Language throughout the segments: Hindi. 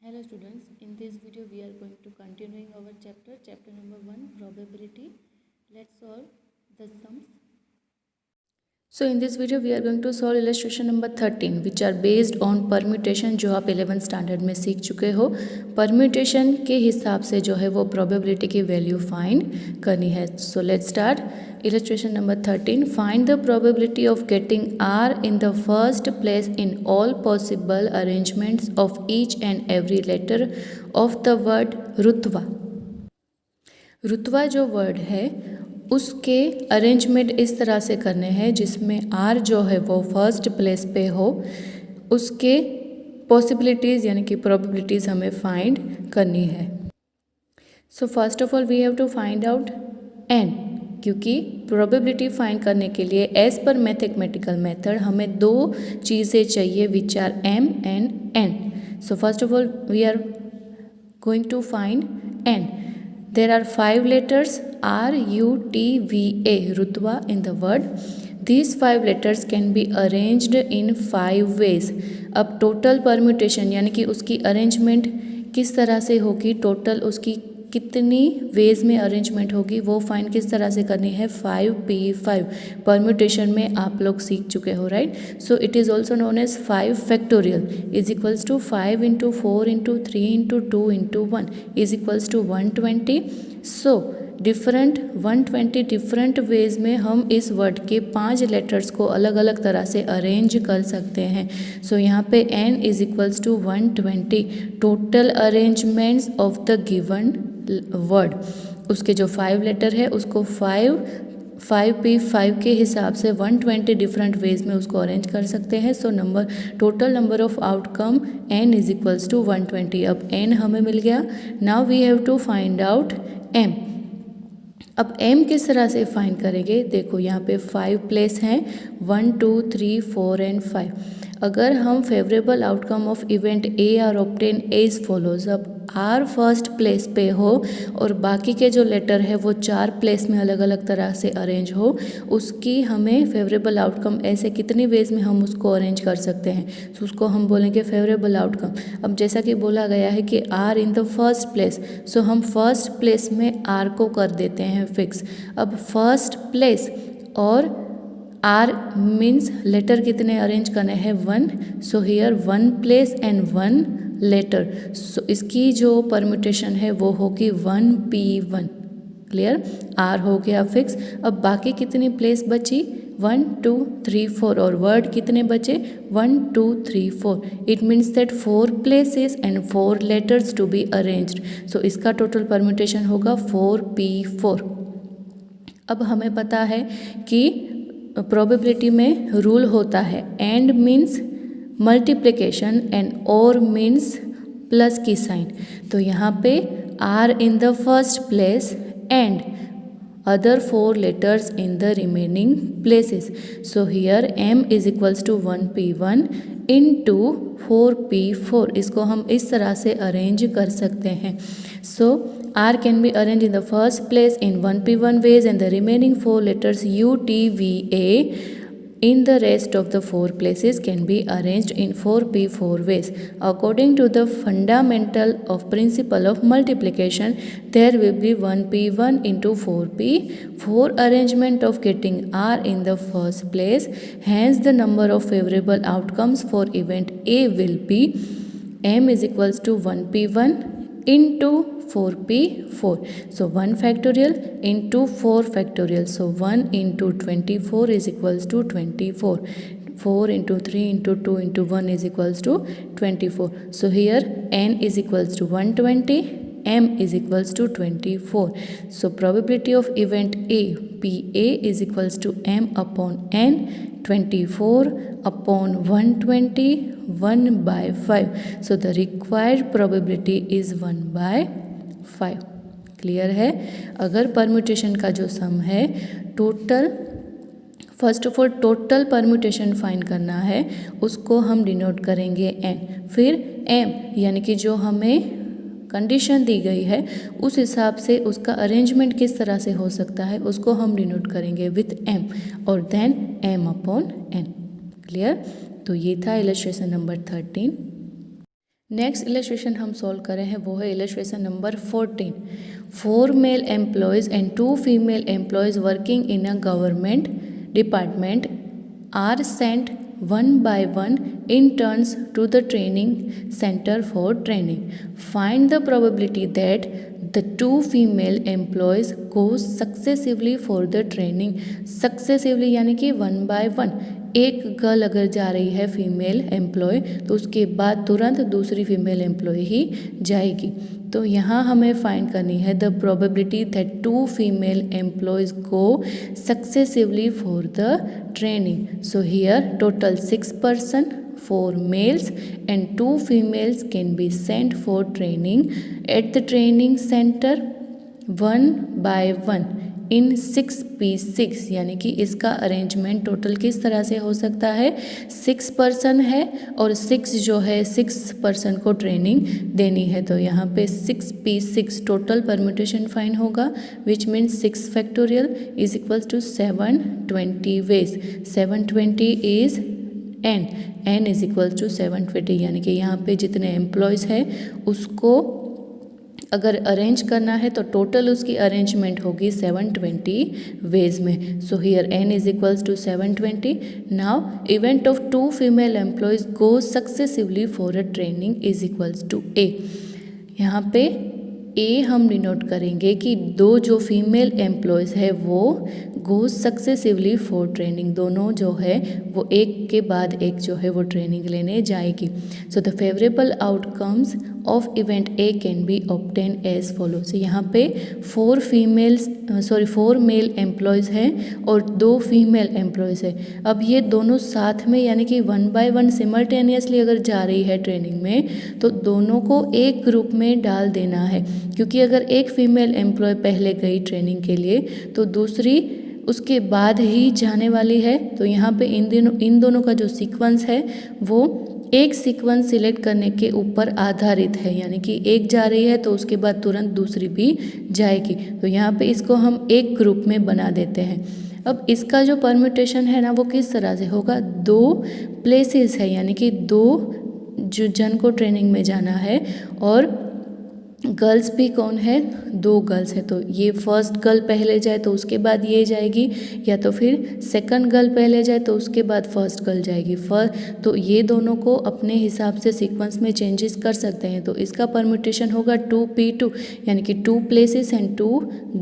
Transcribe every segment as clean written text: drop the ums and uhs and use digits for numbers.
Hello students, in this video we are going to continuing our chapter number 1 probability. Let's solve the sums. So in this video we are going to solve illustration number 13 which are based on permutation जो आप 11th स्टैंडर्ड में सीख चुके हो. परम्यूटेशन के हिसाब से जो है वो प्रोबेबिलिटी की वैल्यू फाइंड करनी है. So let's start. Illustration number 13. Find the probability of getting R in the first place in all possible arrangements of each and every letter of the word रुतवा. रुतवा जो वर्ड है उसके अरेंजमेंट इस तरह से करने हैं जिसमें R जो है वो फर्स्ट प्लेस पे हो. उसके पॉसिबिलिटीज़ यानी कि प्रोबेबिलिटीज़ हमें फाइंड करनी है. So first of all we have to find out n, क्योंकि प्रोबेबिलिटी फाइंड करने के लिए एज पर मैथमेटिकल मेथड हमें दो चीज़ें चाहिए which are m and n. So first of all we are going to find n. There are 5 letters R, U, T, V, A, Rutva in the word. These 5 letters can be arranged in 5 ways. अब टोटल परम्यूटेशन यानी कि उसकी अरेंजमेंट किस तरह से होगी, टोटल उसकी कितनी वेज में अरेंजमेंट होगी वो फाइंड किस तरह से करनी है. 5p5 परम्यूटेशन में आप लोग सीख चुके हो, right. So it is also known as 5 factorial is equals to 5 into 4 into 3 into 2 into 1 is equals to 120. So different 120 different ways में हम इस वर्ड के 5 लेटर्स को अलग अलग तरह से अरेंज कर सकते हैं. सो यहाँ पे n is equals to 120 total arrangements of the given word. उसके जो 5 लेटर है उसको 5p5 के हिसाब से 120 डिफरेंट वेज में उसको अरेंज कर सकते हैं. So total number of outcome n is equals to 120. अब n हमें मिल गया. Now we have to find out m. अब m किस तरह से फाइंड करेंगे. देखो यहाँ पे 5 प्लेस हैं 1 2 3 4 एंड 5. अगर हम favourable outcome of event A R obtain as follows. अब आर फर्स्ट प्लेस पे हो और बाकी के जो लेटर है वो 4 प्लेस में अलग अलग तरह से अरेंज हो, उसकी हमें फेवरेबल आउटकम ऐसे कितनी वेज में हम उसको अरेंज कर सकते हैं. तो उसको हम बोलेंगे फेवरेबल आउटकम. अब जैसा कि बोला गया है कि R in the first place, so हम फर्स्ट प्लेस में आर को कर देते हैं फिक्स. अब फर्स्ट प्लेस और आर मीन्स लेटर कितने अरेंज करने हैं 1. So here 1 place and 1 letter. So इसकी जो परम्यूटेशन है वो होगी 1p1. क्लियर. आर हो गया फिक्स. अब बाकी कितनी प्लेस बची 1 2 3 4 और वर्ड कितने बचे 1 2 3 4. It means that 4 places and 4 letters to be arranged. So इसका टोटल परम्यूटेशन होगा 4p4. अब हमें पता है कि प्रोबेबिलिटी में रूल होता है एंड मीन्स मल्टीप्लिकेशन एंड और मीन्स प्लस की साइन. तो यहाँ पे R in the first place and other 4 letters in the remaining places. So here m is equals to 1p1 into 4p4. इसको हम इस तरह से अरेंज कर सकते हैं. So r can be arranged in the first place in 1p1 ways and the remaining 4 letters u, t, v, a in the rest of the 4 places can be arranged in 4p4 ways. According to the fundamental of principle of multiplication, there will be 1p1 into 4p4 arrangement of getting r in the first place. Hence, the number of favorable outcomes for event A will be m is equals to 1p1 into 4p4. So 1 factorial into 4 factorial. So 1 into 24 is equals to 24. 4 into 3 into 2 into 1 is equals to 24. So here n is equals to 120. m is equals to 24. So probability of event A, PA is equals to m upon n, 24 upon 120, 1 by 5. So the required probability is 1 by 5. Clear है. अगर परम्यूटेशन का जो सम है total, first of all total permutation find करना है, उसको हम डिनोट करेंगे n. फिर m यानी कि जो हमें कंडीशन दी गई है उस हिसाब से उसका अरेंजमेंट किस तरह से हो सकता है उसको हम डिनोट करेंगे विथ m और then m upon n. Clear. तो ये था इलस्ट्रेशन नंबर 13. नेक्स्ट इलस्ट्रेशन हम सॉल्व कर रहे हैं वो है illustration number 14। 4 male employees and 2 female employees working in a government department are sent one by one in turns to the training center for training. Find the probability that the 2 female employees go successively for the training. Successively यानी कि 1 by 1, एक गर्ल अगर जा रही है फीमेल एम्प्लॉय तो उसके बाद तुरंत दूसरी फीमेल एम्प्लॉय ही जाएगी। तो यहाँ हमें फाइंड करनी है the probability that 2 female employees go successively for the training. So here total 6 person, 4 males and 2 females can be sent for training at the training center 1 by 1 in 6P6 यानी कि इसका अरेंजमेंट टोटल किस तरह से हो सकता है। 6 person है और 6 जो है 6 person को ट्रेनिंग देनी है, तो यहाँ पे 6P6 टोटल परम्यूटेशन फाइन होगा which means 6 factorial is equals to 720 ways. 720 is n is equals to 720 यानी कि यहाँ पे जितने एम्प्लॉयज़ हैं उसको अगर अरेंज करना है तो टोटल उसकी अरेंजमेंट होगी 720 वेज में। So here n is equals to 720। Now event of 2 female employees go successively for a training is equals to a। यहाँ पे a हम डिनोट करेंगे कि 2 जो फीमेल एम्प्लॉयज़ है वो गो सक्सेसिवली फॉर ट्रेनिंग, दोनों जो है वो एक के बाद एक जो है वो ट्रेनिंग लेने जाएगी। So the favourable outcomes of event A can be obtain as follows. यहाँ पे 4 मेल एम्प्लॉयज़ हैं और 2 फीमेल एम्प्लॉयज़ है। अब ये दोनों साथ में यानी कि 1 by 1 सिमल्टेनियसली अगर जा रही है ट्रेनिंग में तो दोनों को एक ग्रुप में डाल देना है, क्योंकि अगर एक फीमेल एम्प्लॉय पहले गई ट्रेनिंग के लिए तो दूसरी उसके बाद ही जाने वाली है। तो यहाँ पे इन दोनों का जो सीक्वेंस है वो एक सीक्वेंस सिलेक्ट करने के ऊपर आधारित है, यानी कि एक जा रही है तो उसके बाद तुरंत दूसरी भी जाएगी। तो यहाँ पे इसको हम एक ग्रुप में बना देते हैं। अब इसका जो परम्यूटेशन है ना वो किस तरह से होगा, 2 प्लेसेस है यानी कि 2 जो जन को ट्रेनिंग में जाना है और गर्ल्स भी कौन है, 2 गर्ल्स है। तो ये फर्स्ट गर्ल पहले जाए तो उसके बाद ये जाएगी, या तो फिर सेकंड गर्ल पहले जाए तो उसके बाद फर्स्ट गर्ल जाएगी। तो ये दोनों को अपने हिसाब से सीक्वेंस में चेंजेस कर सकते हैं। तो इसका परम्यूटेशन होगा 2P2 यानी कि 2 प्लेसेस एंड 2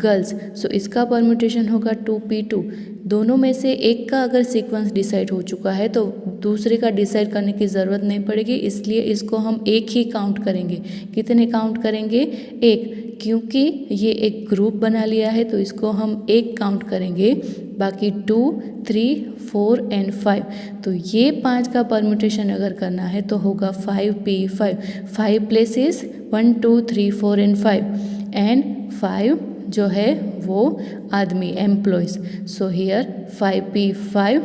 गर्ल्स। सो इसका परम्यूटेशन होगा 2P2। दोनों में से एक का अगर सीक्वेंस डिसाइड हो चुका है तो दूसरे का डिसाइड करने की ज़रूरत नहीं पड़ेगी, इसलिए इसको हम एक ही काउंट करेंगे। कितने काउंट करेंगे, एक, क्योंकि ये एक ग्रुप बना लिया है तो इसको हम एक काउंट करेंगे। बाकी 2, 3, 4 एंड 5, तो ये 5 का परम्यूटेशन अगर करना है तो होगा 5P5। 5 प्लेसेस 1, 2, 3, 4 एंड 5 एंड 5 जो है वो आदमी employees. So here 5P5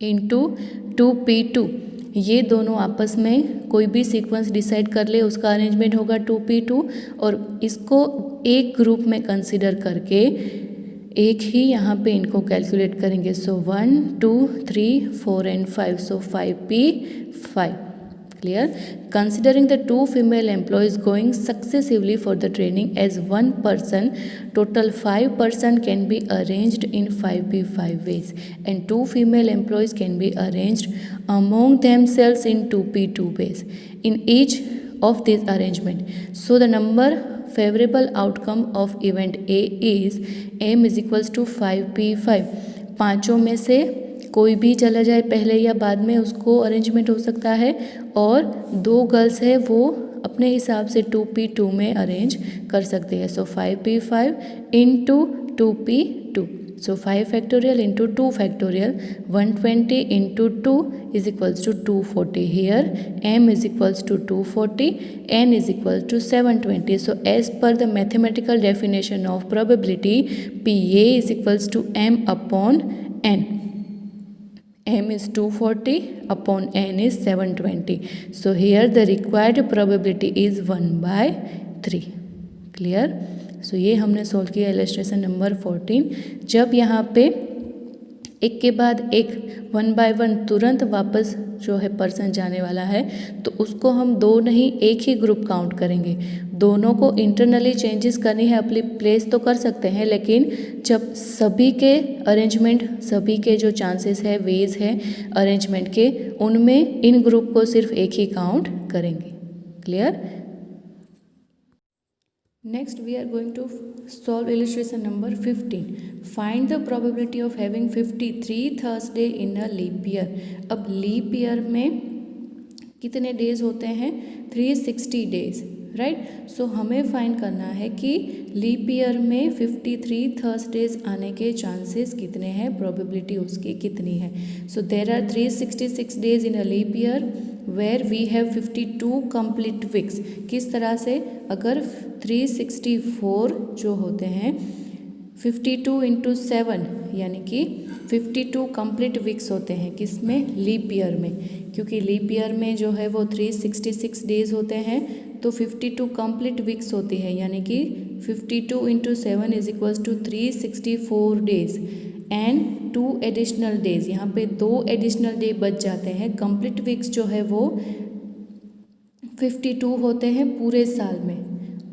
into 2P2, ये दोनों आपस में कोई भी सीक्वेंस डिसाइड कर ले उसका अरेंजमेंट होगा 2P2 और इसको एक ग्रुप में कंसिडर करके एक ही यहाँ पे इनको कैलकुलेट करेंगे। सो 1, 2, 3, 4 and 5, so 5P5। Clear? Considering the 2 female employees going successively for the training as 1 person, total 5 person can be arranged in 5P5 ways and 2 female employees can be arranged among themselves in 2P2 ways in each of these arrangement. So the number favorable outcome of event A is M is equals to 5P5। पाँचों में से कोई भी चला जाए पहले या बाद में उसको अरेंजमेंट हो सकता है, और 2 गर्ल्स है वो अपने हिसाब से 2P2 में अरेंज कर सकते हैं। So 5P5 into 2P2, so 5 factorial into 2 factorial, 120 into 2 is equals to 240। Here M is equals to 240, N is equals to 720। So as per the mathematical definition of probability PA is equals to M upon N। M is 240 upon N is 720. So here the required probability is 1 by 3. Clear? So ये हमने सॉल्व किया इलस्ट्रेशन नंबर 14। जब यहाँ पे एक के बाद एक 1 बाय 1 तुरंत वापस जो है पर्सन जाने वाला है, तो उसको हम 2 नहीं एक ही ग्रुप काउंट करेंगे। दोनों को इंटरनली चेंजेस करनी है, अपनी प्लेस तो कर सकते हैं, लेकिन जब सभी के अरेंजमेंट, सभी के जो चांसेस है, वेज है अरेंजमेंट के, उनमें इन ग्रुप को सिर्फ एक ही काउंट करेंगे। Clear? Next we are going to solve illustration number 15. Find the probability of having 53 Thursday in a leap year. अब लीप ईयर में कितने डेज होते हैं? 360 डेज, राइट। सो हमें फाइंड करना है कि लीप ईयर में 53 थर्सडेज आने के चांसेस कितने हैं, प्रोबेबिलिटी उसकी कितनी है। So there are 366 days in a leap year where we have 52 complete weeks. किस तरह से? अगर 364 जो होते हैं 52 इंटू 7 यानी कि 52 कंप्लीट वीक्स होते हैं, किसमें? लीप ईयर में। क्योंकि लीप ईयर में जो है वो 366 डेज होते हैं, तो 52 कंप्लीट वीक्स होती है, यानी कि 52 into 7 is equals to 364 days and 2 additional days. यहाँ पे 2 एडिशनल डे बच जाते हैं। कंप्लीट वीक्स जो है वो 52 होते हैं पूरे साल में,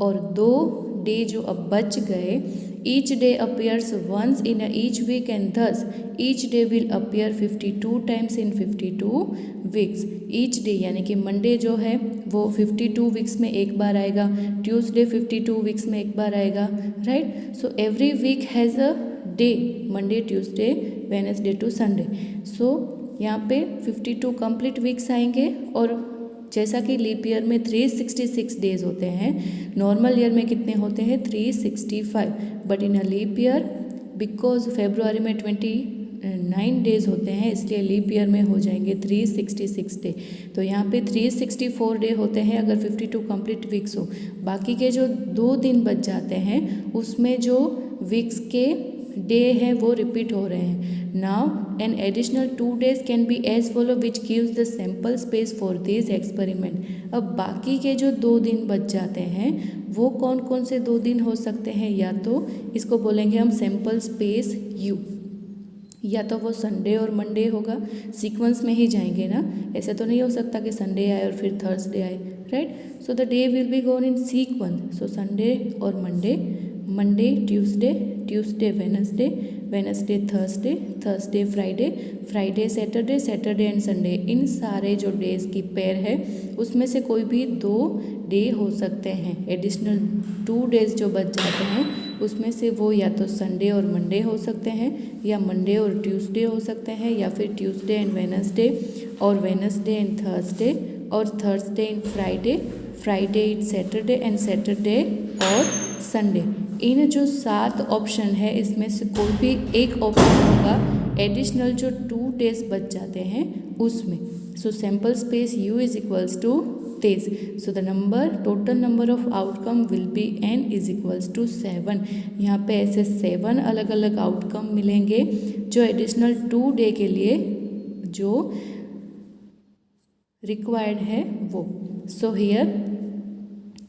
और 2 डे जो अब बच गए, each day appears once in each week and thus each day will appear 52 times in 52 weeks. Each day यानी कि मंडे जो है वो 52 वीक्स में एक बार आएगा, ट्यूसडे 52 वीक्स में एक बार आएगा, right. So every week has a day, Monday, Tuesday, Wednesday to Sunday. So यहाँ पे 52 कंप्लीट वीक्स आएंगे, और जैसा कि लीप ईयर में 366 डेज होते हैं, नॉर्मल ईयर में कितने होते हैं? 365। But in a leap year because February में 29 डेज होते हैं, इसलिए लीप ईयर में हो जाएंगे 366 डे। तो यहाँ पे 364 डे होते हैं अगर 52 कंप्लीट वीक्स हो। बाकी के जो 2 दिन बच जाते हैं उसमें जो वीक्स के डे हैं वो रिपीट हो रहे हैं। Now an additional 2 days can be as follow which gives the sample space for this experiment. अब बाकी के जो 2 दिन बच जाते हैं वो कौन कौन से 2 दिन हो सकते हैं? या तो इसको बोलेंगे हम सैम्पल स्पेस यू, या तो वो संडे और मंडे होगा, सीक्वेंस में ही जाएंगे ना, ऐसे तो नहीं हो सकता कि संडे आए और फिर थर्सडे आए, right. So the day will be gone in sequence. So Sunday और Monday, Monday Tuesday, Tuesday Wednesday, Wednesday Thursday, Thursday Friday, Friday Saturday, Saturday and Sunday. इन सारे जो डेज की पेयर है उसमें से कोई भी 2 डे हो सकते हैं। एडिशनल 2 डेज जो बच जाते हैं उसमें से वो या तो संडे और मंडे हो सकते हैं, या मंडे और ट्यूसडे हो सकते हैं, या फिर ट्यूसडे एंड वेडनेसडे, और वेडनेसडे एंड थर्सडे, और Thursday and Friday, Friday and Saturday, and Saturday और संडे। इन जो 7 ऑप्शन है इसमें से कोई भी एक ऑप्शन होगा एडिशनल जो 2 डेज बच जाते हैं उसमें। So sample space u is equals to this. So the number, total number of outcome will be n is equals to 7. यहाँ पे ऐसे 7 अलग अलग आउटकम मिलेंगे जो एडिशनल 2 डे के लिए जो रिक्वायर्ड है वो। सो here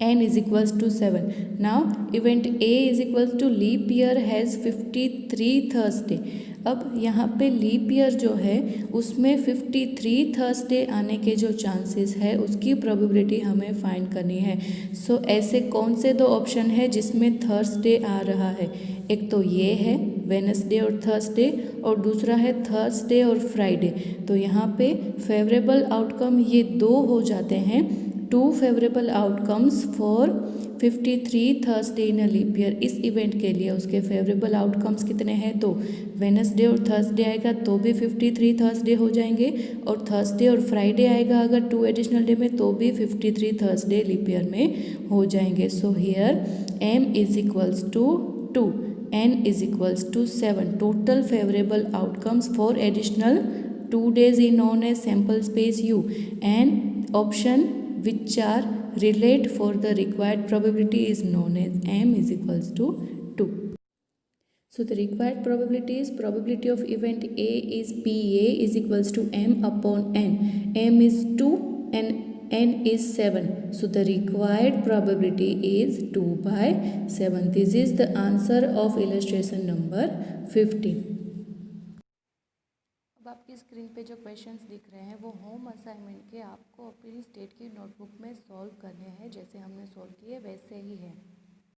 n is equals to 7. Now event A is equals to leap year has 53 Thursday. अब यहाँ पे लीप ईयर जो है उसमें 53 थर्सडे आने के जो चांसेस है उसकी प्रोबेबिलिटी हमें फाइंड करनी है। सो ऐसे कौन से 2 ऑप्शन है जिसमें थर्सडे आ रहा है? एक तो ये है वेडनेसडे और थर्सडे, और दूसरा है थर्सडे और फ्राइडे। तो यहाँ पे फेवरेबल आउटकम ये 2 हो जाते हैं। 2 favourable outcomes for 53 Thursday in a leap year. इस इवेंट के लिए उसके फेवरेबल आउटकम्स कितने हैं? तो वेडनेसडे और थर्सडे आएगा तो भी 53 थर्सडे हो जाएंगे, और थर्सडे और फ्राइडे आएगा अगर 2 एडिशनल डे में तो भी 53 थर्सडे लीप ईयर में हो जाएंगे। So here m is equals to 2, n is equals to 7। Total favourable outcomes for additional 2 days is known as sample space u, and option which are relate for the required probability is known as m is equals to 2. So the required probability is probability of event A is PA is equals to m upon n. m is 2 and n is 7. So the required probability is 2 by 7. This is the answer of illustration number 15. Screen पे जो क्वेश्चंस दिख रहे हैं वो होम असाइनमेंट के आपको अपनी स्टेट की नोटबुक में सॉल्व करने हैं। जैसे हमने सॉल्व किए वैसे ही है।